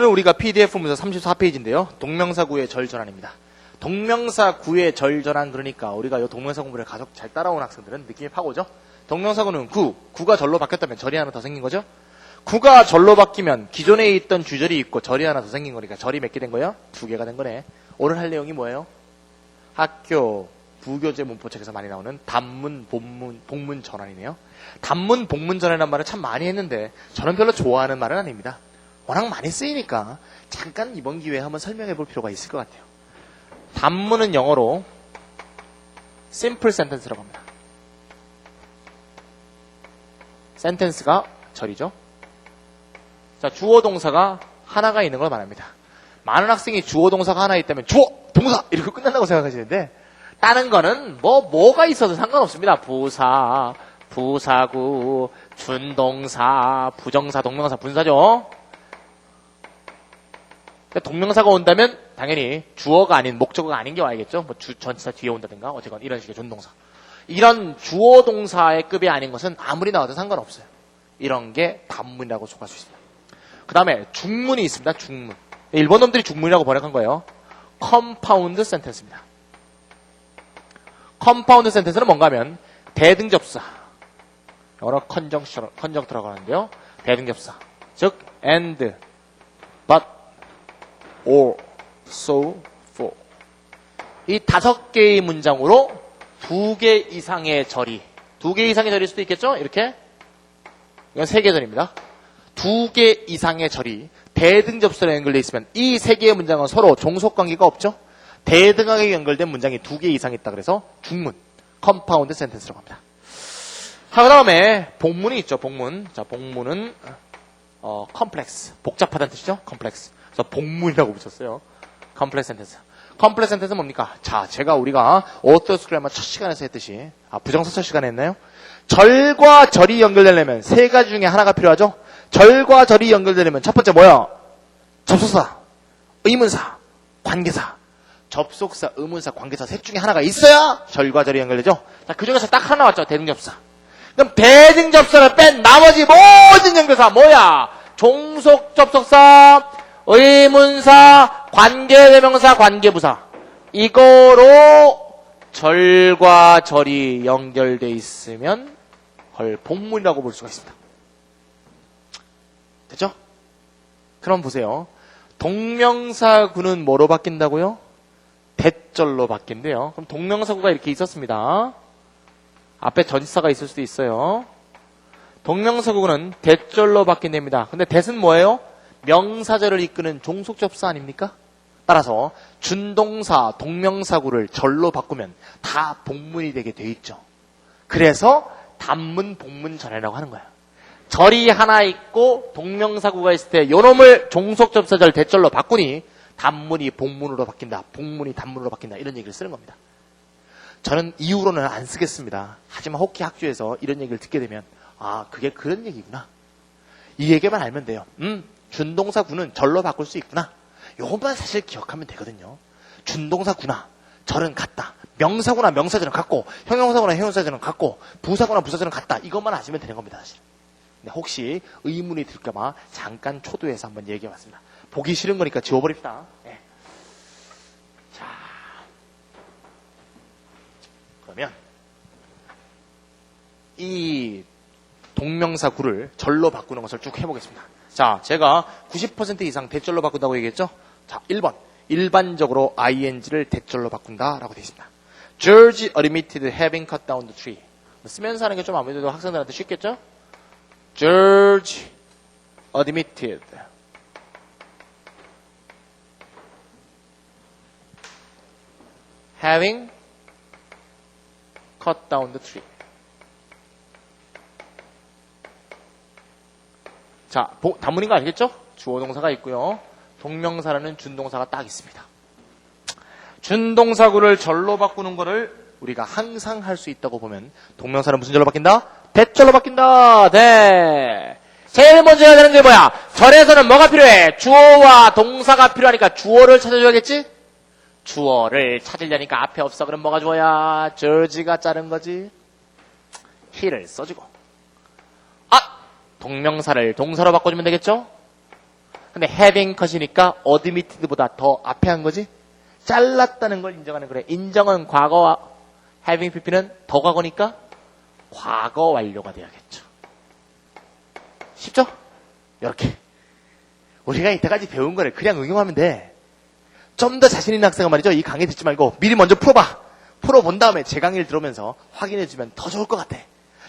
오늘 우리가 PDF 문서 34페이지인데요. 동명사구의 절전환입니다. 동명사구의 절전환 그러니까 우리가 이 동명사 공부를 가족 잘 따라온 학생들은 느낌이 파고 오죠? 동명사구는 구가 절로 바뀌었다면 절이 하나 더 생긴 거죠? 구가 절로 바뀌면 기존에 있던 주절이 있고 절이 하나 더 생긴 거니까 절이 몇 개 된 거예요? 2개가 된 거네. 오늘 할 내용이 뭐예요? 학교 부교재 문법책에서 많이 나오는 단문, 복문 전환이네요. 단문, 복문 전환이라는 말을 참 많이 했는데 저는 별로 좋아하는 말은 아닙니다. 워낙 많이 쓰이니까 잠깐 이번 기회에 한번 설명해 볼 필요가 있을 것 같아요. 단문은 영어로 simple sentence라고 합니다. sentence가 절이죠. 자, 주어 동사가 하나가 있는 걸 말합니다. 많은 학생이 주어 동사가 하나 있다면 주어 동사 이렇게 끝난다고 생각하시는데 다른 거는 뭐가 있어도 상관없습니다. 부사, 부사구, 준동사, 부정사, 동명사, 분사죠. 동명사가 온다면 당연히 주어가 아닌 목적어가 아닌 게 와야겠죠. 전치사 뒤에 온다든가 어쨌건 이런 식의 준동사. 이런 주어 동사의 급이 아닌 것은 아무리 나와도 상관없어요. 이런 게 단문이라고 속할 수 있습니다. 그 다음에 중문이 있습니다. 중문. 일본 놈들이 중문이라고 번역한 거예요. 컴파운드 센텐스입니다. 컴파운드 센텐스는 뭔가 하면 대등접사. 영어로 컨정트라고 하는데요. 대등접사. 즉 and, but, or, so, for. 이 5개의 문장으로 2개 이상의 절이, 2개 이상의 절일 수도 있겠죠? 이렇게. 이건 3개 절입니다. 2개 이상의 절이 대등접사로 연결되어 있으면 이 3개의 문장은 서로 종속관계가 없죠? 대등하게 연결된 문장이 2개 이상 있다 그래서 중문, 컴파운드 센텐스라고 합니다. 그 다음에 복문이 있죠. 복문. 자, 복문은 컴플렉스, 복잡하다는 뜻이죠. 컴플렉스. 그래서 복문이라고 붙였어요. 컴플렉스 센텐스. 컴플렉스 센텐스는 뭡니까? 자, 우리가 오토스크래머 첫 시간에서 했듯이, 부정사 첫 시간에 했나요? 절과 절이 연결되려면 3가지 중에 하나가 필요하죠? 절과 절이 연결되려면 첫 번째 뭐야? 접속사, 의문사, 관계사. 접속사, 의문사, 관계사 셋 중에 하나가 있어야 절과 절이 연결되죠? 자, 그 중에서 딱 하나 왔죠. 대등접사. 그럼 대등접사를 뺀 나머지 모든 연결사 뭐야? 종속 접속사, 의문사, 관계대명사, 관계부사. 이거로 절과 절이 연결돼 있으면 복문이라고 볼 수가 있습니다. 됐죠? 그럼 보세요. 동명사구는 뭐로 바뀐다고요? 대절로 바뀐대요. 그럼 동명사구가 이렇게 있었습니다. 앞에 전치사가 있을 수도 있어요. 동명사구는 대절로 바뀐답니다. 근데 대는 뭐예요? 명사절을 이끄는 종속접사 아닙니까? 따라서 준동사, 동명사구를 절로 바꾸면 다 복문이 되게 돼 있죠. 그래서 단문, 복문 전환이라고 하는 거예요. 절이 하나 있고 동명사구가 있을 때 요놈을 종속접사절 대절로 바꾸니 단문이 복문으로 바뀐다. 복문이 단문으로 바뀐다. 이런 얘기를 쓰는 겁니다. 저는 이후로는 안 쓰겠습니다. 하지만 혹시 학교에서 이런 얘기를 듣게 되면 그게 그런 얘기구나. 이 얘기만 알면 돼요. 준동사구는 절로 바꿀 수 있구나. 요것만 사실 기억하면 되거든요. 준동사구나. 절은 같다. 명사구나 명사절은 같고 형용사구나 형용사절은 같고 부사구나 부사절은 같다. 이것만 아시면 되는 겁니다. 사실. 근데 혹시 의문이 들까봐 잠깐 초도해서 한번 얘기해봤습니다. 보기 싫은 거니까 지워버립시다. 네. 자, 그러면 이 동명사구를 절로 바꾸는 것을 쭉 해보겠습니다. 자, 제가 90% 이상 대절로 바꾼다고 얘기했죠? 자, 1번. 일반적으로 ing를 대절로 바꾼다라고 되어 있습니다. George admitted having cut down the tree. 쓰면서 하는 게 좀 아무래도 학생들한테 쉽겠죠? George admitted having cut down the tree. 자, 단문인 거 아니겠죠? 주어 동사가 있고요. 동명사라는 준동사가 딱 있습니다. 준동사구를 절로 바꾸는 거를 우리가 항상 할 수 있다고 보면 동명사는 무슨 절로 바뀐다? 대절로 바뀐다. 네. 제일 먼저 해야 되는 게 뭐야? 절에서는 뭐가 필요해? 주어와 동사가 필요하니까 주어를 찾아줘야겠지? 주어를 찾으려니까 앞에 없어. 그럼 뭐가 주어야? George가 자른 거지. he를 써주고. 동명사를 동사로 바꿔주면 되겠죠? 근데 having cut이니까 admitted보다 더 앞에 한 거지? 잘랐다는 걸 인정하는 거래. 인정은 과거와 having pp는 더 과거니까 과거 완료가 돼야겠죠. 쉽죠? 이렇게. 우리가 이때까지 배운 거를 그냥 응용하면 돼. 좀 더 자신 있는 학생은 말이죠. 이 강의 듣지 말고 미리 먼저 풀어봐. 풀어본 다음에 제 강의를 들으면서 확인해주면 더 좋을 것 같아.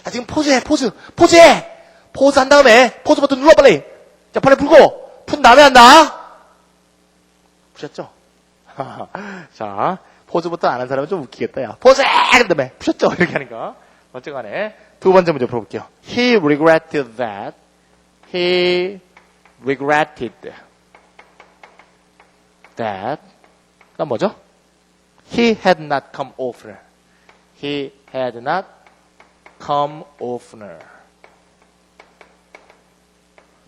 자, 지금 포즈해, 포즈. 포즈해! 포즈 한 다음에 포즈 버튼 눌러 빨리. 자, 팔을 풀고 푼 다음에 한다. 푸셨죠? 자, 포즈 버튼 안 한 사람은 좀 웃기겠다. 야, 포즈해! 그 다음에 푸셨죠? 이렇게 하니까. 어쨌간에 두 번째 문제 풀어볼게요. He regretted that. He regretted that. 그다음 뭐죠? He had not come oftener. He had not come oftener.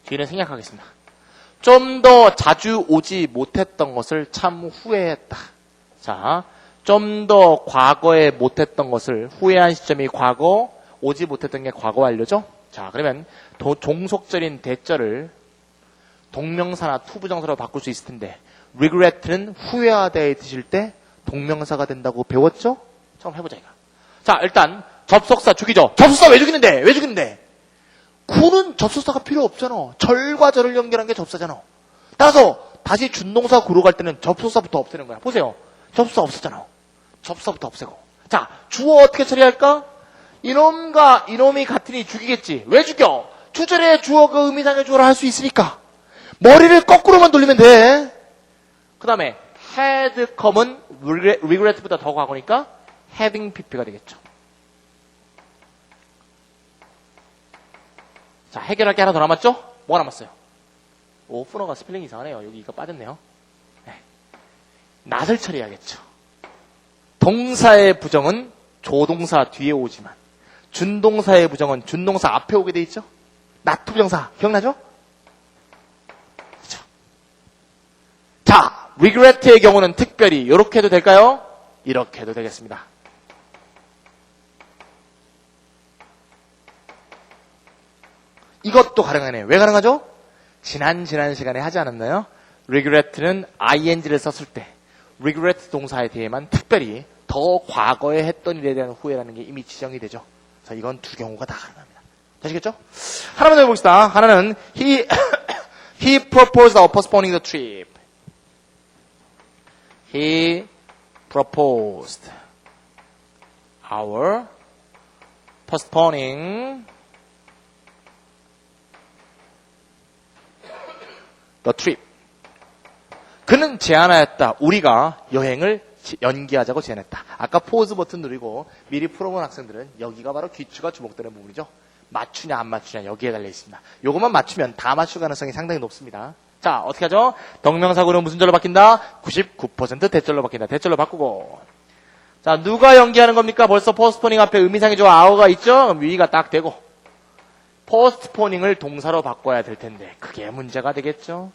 뒤는 생략하겠습니다. 좀 더 자주 오지 못했던 것을 참 후회했다. 자, 좀 더 과거에 못했던 것을 후회한 시점이 과거, 오지 못했던 게 과거 완료죠? 자, 그러면 종속절인 대절을 동명사나 투부정사로 바꿀 수 있을 텐데 regret는 후회하다에 드실 때 동명사가 된다고 배웠죠? 처음 해보자 이거. 자, 일단 접속사 죽이죠. 접속사 왜 죽이는데? 왜 죽이는데? 구는 접속사가 필요 없잖아. 절과 절을 연결한 게 접사잖아. 따라서 다시 준동사 구로 갈 때는 접속사부터 없애는 거야. 보세요. 접속사 없었잖아. 접속사부터 없애고. 자, 주어 어떻게 처리할까? 이놈과 이놈이 같으니 죽이겠지. 왜 죽여? 주절에 주어가 의미상의 주어를 할 수 있으니까. 머리를 거꾸로만 돌리면 돼. 그 다음에 had come은 regret보다 더 과거니까 having pp가 되겠죠. 자, 해결할 게 하나 더 남았죠? 뭐가 남았어요? 오, 푸너가 스펠링이 이상하네요. 여기 이거 빠졌네요. 네. not을 처리해야겠죠. 동사의 부정은 조동사 뒤에 오지만 준동사의 부정은 준동사 앞에 오게 돼 있죠? not 부정사 기억나죠? 그렇죠. 자, regret의 경우는 특별히 이렇게 해도 될까요? 이렇게 해도 되겠습니다. 이것도 가능하네요. 왜 가능하죠? 지난 시간에 하지 않았나요? regret는 ing를 썼을 때 regret 동사에 대해만 특별히 더 과거에 했던 일에 대한 후회라는 게 이미 지정이 되죠. 자, 이건 두 경우가 다 가능합니다. 되시겠죠? 하나만 더 해봅시다. 하나는 he proposed of postponing the trip. He proposed our postponing the trip. 그는 제안하였다. 우리가 여행을 연기하자고 제안했다. 아까 포즈 버튼 누르고 미리 풀어본 학생들은 여기가 바로 귀추가 주목되는 부분이죠. 맞추냐 안 맞추냐 여기에 달려 있습니다. 요것만 맞추면 다 맞출 가능성이 상당히 높습니다. 자, 어떻게 하죠? 동명사구는 무슨 절로 바뀐다? 99% 대절로 바뀐다. 대절로 바꾸고. 자, 누가 연기하는 겁니까? 벌써 포스트포닝 앞에 의미상의 주어 아워가 있죠? 그럼 위가 딱 되고. 포스트포닝을 동사로 바꿔야 될 텐데 그게 문제가 되겠죠.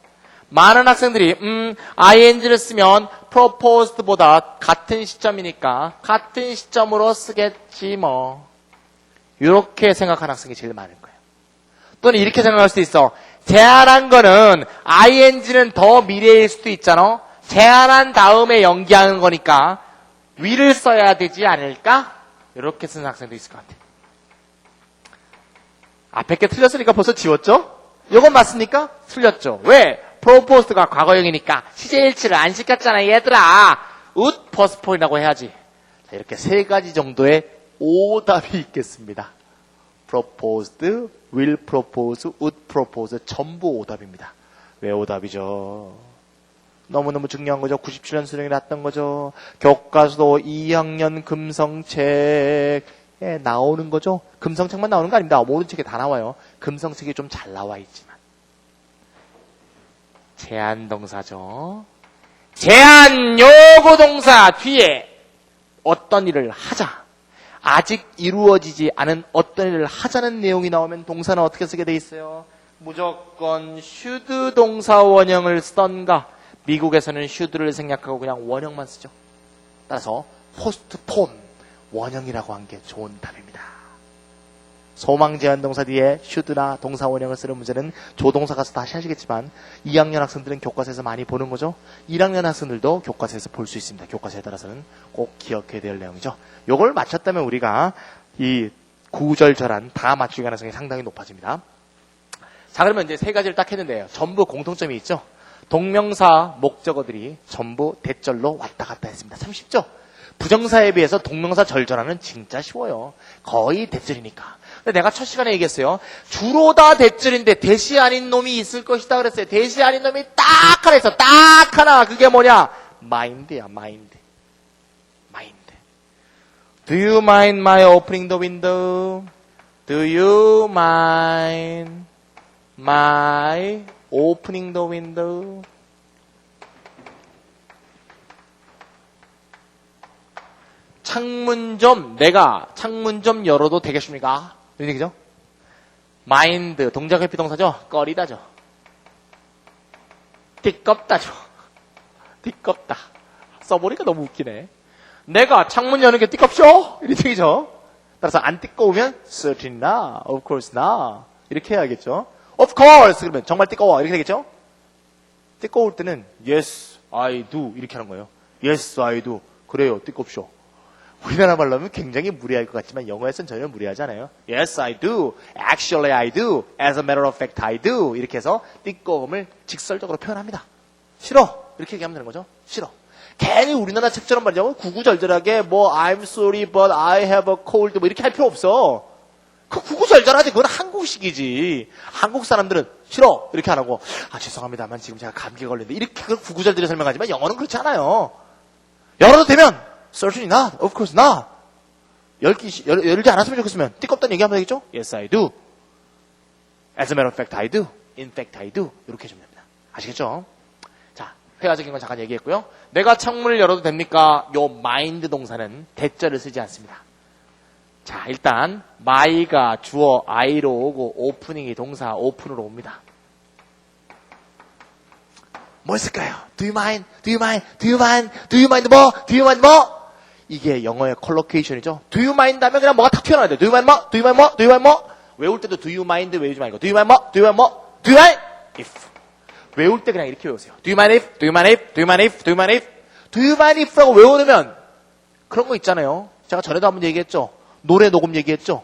많은 학생들이 ing를 쓰면 proposed보다 같은 시점이니까 같은 시점으로 쓰겠지 뭐. 이렇게 생각하는 학생이 제일 많을 거예요. 또는 이렇게 생각할 수도 있어. 제안한 거는 ing는 더 미래일 수도 있잖아. 제안한 다음에 연기하는 거니까 위를 써야 되지 않을까? 이렇게 쓰는 학생도 있을 것 같아요. 앞에 게 틀렸으니까 벌써 지웠죠? 이건 맞습니까? 틀렸죠. 왜? proposed가 과거형이니까 시제일치를 안 시켰잖아 얘들아. would postpone이라고 해야지. 자, 이렇게 세 가지 정도의 오답이 있겠습니다. proposed, will propose, would propose 전부 오답입니다. 왜 오답이죠? 너무너무 중요한 거죠. 97년 수능이 났던 거죠. 교과서도 2학년 금성책에 나오는 거죠. 금성책만 나오는 거 아닙니다. 모든 책에 다 나와요. 금성책이 좀 잘 나와 있지만. 제한 동사죠. 제한 요구 동사 뒤에 어떤 일을 하자. 아직 이루어지지 않은 어떤 일을 하자는 내용이 나오면 동사는 어떻게 쓰게 돼 있어요? 무조건 should 동사 원형을 쓰던가 미국에서는 should를 생략하고 그냥 원형만 쓰죠. 따라서 postpone 원형이라고 한 게 좋은 답입니다. 소망 제한 동사 뒤에 should나 동사 원형을 쓰는 문제는 조동사 가서 다시 하시겠지만 2학년 학생들은 교과서에서 많이 보는 거죠. 1학년 학생들도 교과서에서 볼 수 있습니다. 교과서에 따라서는 꼭 기억해야 될 내용이죠. 요걸 맞췄다면 우리가 이 구절절한 다 맞출 가능성이 상당히 높아집니다. 자, 그러면 이제 세 가지를 딱 했는데요. 전부 공통점이 있죠. 동명사, 목적어들이 전부 대절로 왔다 갔다 했습니다. 참 쉽죠? 부정사에 비해서 동명사 절절하는 진짜 쉬워요. 거의 대절이니까. 근데 내가 첫 시간에 얘기했어요. 주로 다 대절인데 대시 아닌 놈이 있을 것이다 그랬어요. 대시 아닌 놈이 딱 하나 있어. 딱 하나. 그게 뭐냐? mind야, mind. mind. Do you mind my opening the window? Do you mind my opening the window? 내가 창문 좀 열어도 되겠습니까? 이런 얘기죠? mind, 동작의 비동사죠? 꺼리다죠. 띠껍다죠. 띠껍다. 써보니까 너무 웃기네. 내가 창문 여는 게 띠껍쇼? 이런 얘기죠? 따라서 안 띠꺼우면 certainly not, of course not. 이렇게 해야겠죠? of course! 그러면 정말 띠꺼워. 이렇게 되겠죠? 띠꺼울 때는 yes, I do. 이렇게 하는 거예요. yes, I do. 그래요, 띠껍쇼. 우리나라 말로 하면 굉장히 무리할 것 같지만 영어에서는 전혀 무리하지 않아요. Yes, I do. Actually, I do. As a matter of fact, I do. 이렇게 해서 띠꺼움을 직설적으로 표현합니다. 싫어. 이렇게 얘기하면 되는 거죠. 싫어. 괜히 우리나라 책처럼 말이죠. 구구절절하게 뭐 I'm sorry but I have a cold 뭐 이렇게 할 필요 없어. 그 구구절절하지. 그건 한국식이지. 한국 사람들은 싫어. 이렇게 안 하고 죄송합니다만 지금 제가 감기가 걸렸는데 이렇게 구구절절히 설명하지만 영어는 그렇지 않아요. 열어도 되면 certainly not, of course not. 열지 않았으면 좋겠으면 띠껍다는 얘기하면 되겠죠? Yes, I do. As a matter of fact, I do. In fact, I do. 이렇게 해주면 됩니다. 아시겠죠? 자, 회화적인 건 잠깐 얘기했고요. 내가 창문을 열어도 됩니까? 요 mind 동사는 대절을 쓰지 않습니다. 자, 일단 my가 주어 I로 오고 opening이 동사 open으로 옵니다. 뭐 있을까요? Do you mind? Do you mind? Do you mind? Do you mind 뭐? Do you mind 뭐? 이게 영어의 컬로케이션이죠. Do you mind 하면 그냥 뭐가 탁 튀어나와야 돼. Do you mind 뭐? Do you mind 뭐? Do you mind 뭐? 외울 때도 do you mind 외우지 말고 Do you mind 뭐? Do you mind 뭐? Do you mind if? 외울 때 그냥 이렇게 외우세요. Do you mind if? Do you mind if? Do you mind if? Do you mind if? Do you mind if라고 외워놓으면 그런 거 있잖아요. 제가 전에도 한번 얘기했죠. 노래 녹음 얘기했죠.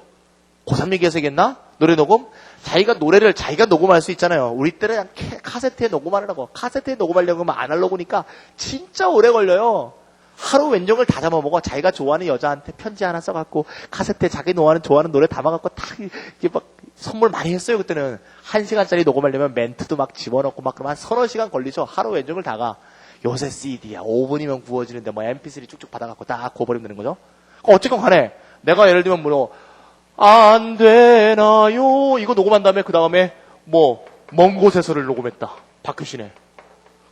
고3 얘기해서 얘기했나? 노래 녹음? 자기가 노래를 자기가 녹음할 수 있잖아요. 우리 때는 그냥 카세트에 녹음하려고. 카세트에 녹음하려고 하면 아날로그니까 진짜 오래 걸려요. 하루 왼종을 다 잡아먹어. 자기가 좋아하는 여자한테 편지 하나 써갖고 카세트에 자기 좋아하는 노래 담아갖고 딱 이게 막 선물 많이 했어요. 그때는 1시간짜리 녹음하려면 멘트도 막 집어넣고 막 그러면 한 서너 시간 걸리죠. 하루 왼종을 다가. 요새 CD야 5분이면 구워지는데 뭐 MP3 쭉쭉 받아갖고 딱 구워버리면 되는 거죠. 어쨌건 간에 내가 예를 들면 뭐 안 되나요? 이거 녹음한 다음에 그 다음에 뭐 먼 곳에서를 녹음했다. 박효신의.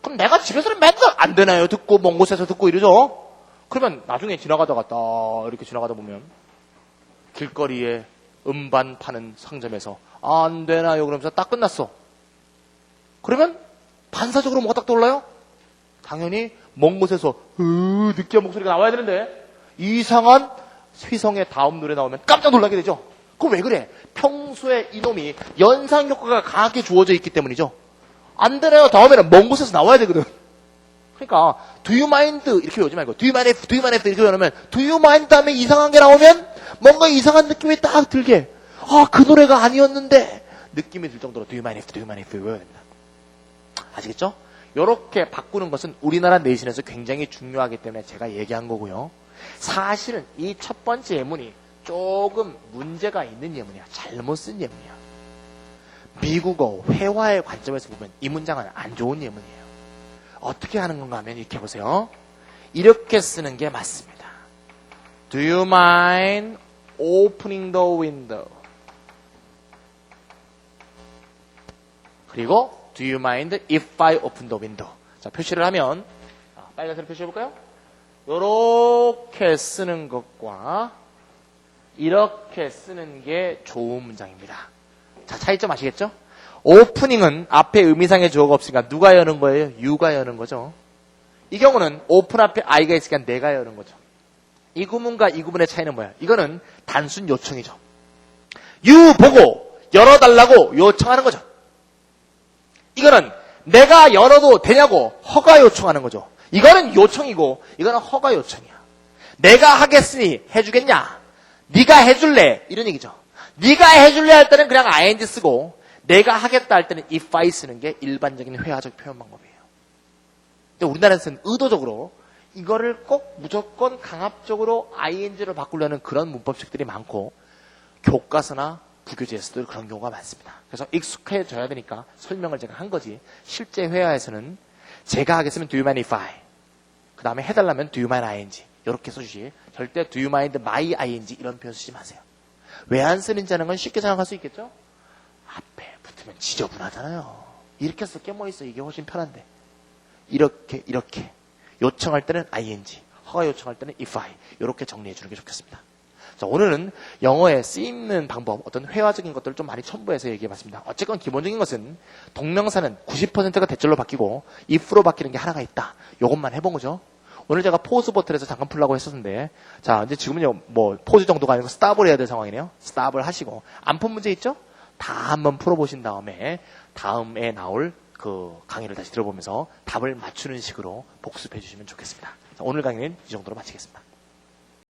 그럼 내가 집에서는 맨날 안 되나요? 듣고 먼 곳에서 듣고 이러죠. 그러면 나중에 지나가다가 딱 이렇게 지나가다 보면 길거리에 음반 파는 상점에서 안 되나요? 그러면서 딱 끝났어. 그러면 반사적으로 뭐가 딱 떠올라요? 당연히 먼 곳에서 느끼한 목소리가 나와야 되는데 이상한 휘성의 다음 노래 나오면 깜짝 놀라게 되죠. 그거 왜 그래? 평소에 이놈이 연상 효과가 강하게 주어져 있기 때문이죠. 안 되나요? 다음에는 먼 곳에서 나와야 되거든. 그러니까 do you mind 이렇게 외우지 말고 do you mind if, do you mind if 이렇게 외우면 do you mind 다음에 이상한 게 나오면 뭔가 이상한 느낌이 딱 들게 그 노래가 아니었는데 느낌이 들 정도로 do you mind if, do you mind if 외워야 됩니다. 아시겠죠? 이렇게 바꾸는 것은 우리나라 내신에서 굉장히 중요하기 때문에 제가 얘기한 거고요. 사실은 이 첫 번째 예문이 조금 문제가 있는 예문이야. 잘못 쓴 예문이야. 미국어 회화의 관점에서 보면 이 문장은 안 좋은 예문이에요. 어떻게 하는 건가 하면 이렇게 보세요. 이렇게 쓰는 게 맞습니다. Do you mind opening the window? 그리고 Do you mind if I open the window? 자, 표시를 하면 빨간색으로 표시해볼까요? 이렇게 쓰는 것과 이렇게 쓰는 게 좋은 문장입니다. 자, 차이점 아시겠죠? 오프닝은 앞에 의미상의 주어가 없으니까 누가 여는 거예요? you가 여는 거죠. 이 경우는 오픈 앞에 I가 있으니까 내가 여는 거죠. 이 구문과 이 구문의 차이는 뭐야? 이거는 단순 요청이죠. you 보고 열어달라고 요청하는 거죠. 이거는 내가 열어도 되냐고 허가 요청하는 거죠. 이거는 요청이고 이거는 허가 요청이야. 내가 하겠으니 해주겠냐? 네가 해줄래? 이런 얘기죠. 네가 해줄래 할 때는 그냥 ing 쓰고 내가 하겠다 할 때는 if I 쓰는 게 일반적인 회화적 표현 방법이에요. 근데 우리나라에서는 의도적으로 이거를 꼭 무조건 강압적으로 ing로 바꾸려는 그런 문법식들이 많고 교과서나 부교재에서도 그런 경우가 많습니다. 그래서 익숙해져야 되니까 설명을 제가 한 거지. 실제 회화에서는 제가 하겠으면 do you mind if I, 그 다음에 해달라면 do you mind ing 이렇게 써주시. 절대 do you mind my ing 이런 표현 쓰지 마세요. 왜 안 쓰는지 하는 건 쉽게 생각할 수 있겠죠? 앞에 붙으면 지저분하잖아요. 이렇게 쓸 게 뭐 있어. 이게 훨씬 편한데. 이렇게 요청할 때는 ing, 허가 요청할 때는 if I 이렇게 정리해 주는 게 좋겠습니다. 자, 오늘은 영어에 쓰이는 방법, 어떤 회화적인 것들을 좀 많이 첨부해서 얘기해 봤습니다. 어쨌건 기본적인 것은 동명사는 90%가 대절로 바뀌고 if로 바뀌는 게 하나가 있다. 이것만 해본 거죠. 오늘 제가 포즈 버튼에서 잠깐 풀라고 했었는데, 자, 이제 지금은요, 뭐, 포즈 정도가 아니고 스탑을 해야 될 상황이네요. 스탑을 하시고, 안 푼 문제 있죠? 다 한번 풀어보신 다음에, 다음에 나올 그 강의를 다시 들어보면서 답을 맞추는 식으로 복습해 주시면 좋겠습니다. 자, 오늘 강의는 이 정도로 마치겠습니다.